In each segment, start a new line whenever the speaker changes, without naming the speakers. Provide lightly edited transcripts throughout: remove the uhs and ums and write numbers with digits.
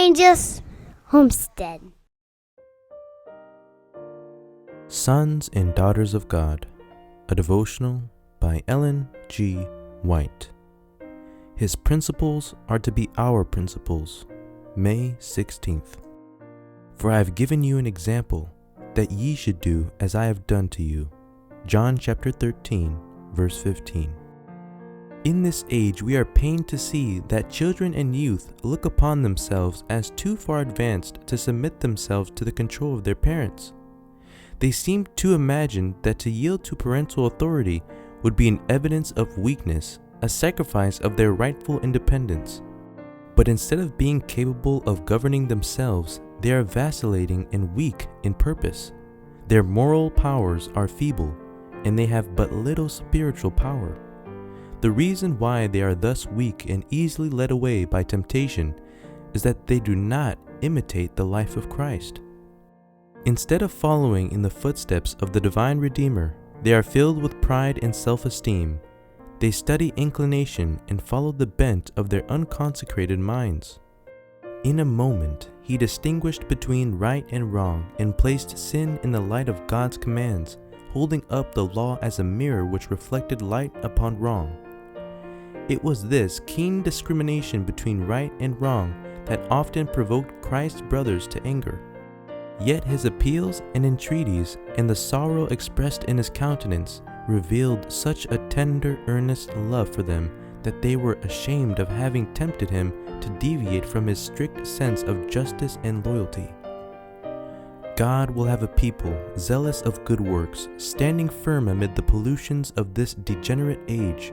Evangelist Homestead.
Sons and Daughters of God, a devotional by Ellen G. White. His principles are to be our principles. May 16th. For I have given you an example, that ye should do as I have done to you. John chapter 13, verse 15. In this age we are pained to see that children and youth look upon themselves as too far advanced to submit themselves to the control of their parents. They seem to imagine that to yield to parental authority would be an evidence of weakness, a sacrifice of their rightful independence. But instead of being capable of governing themselves, they are vacillating and weak in purpose. Their moral powers are feeble, and they have but little spiritual power. The reason why they are thus weak and easily led away by temptation is that they do not imitate the life of Christ. Instead of following in the footsteps of the divine Redeemer, they are filled with pride and self-esteem. They study inclination and follow the bent of their unconsecrated minds. In a moment, he distinguished between right and wrong and placed sin in the light of God's commands, holding up the law as a mirror which reflected light upon wrong. It was this keen discrimination between right and wrong that often provoked Christ's brothers to anger. Yet his appeals and entreaties and the sorrow expressed in his countenance revealed such a tender, earnest love for them that they were ashamed of having tempted him to deviate from his strict sense of justice and loyalty. God will have a people zealous of good works, standing firm amid the pollutions of this degenerate age.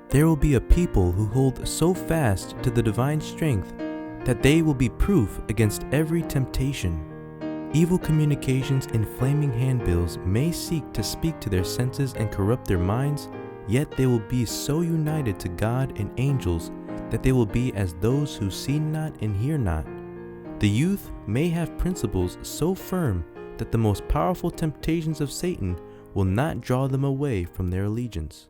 There will be a people who hold so fast to the divine strength that they will be proof against every temptation. Evil communications and flaming handbills may seek to speak to their senses and corrupt their minds, yet they will be so united to God and angels that they will be as those who see not and hear not. The youth may have principles so firm that the most powerful temptations of Satan will not draw them away from their allegiance.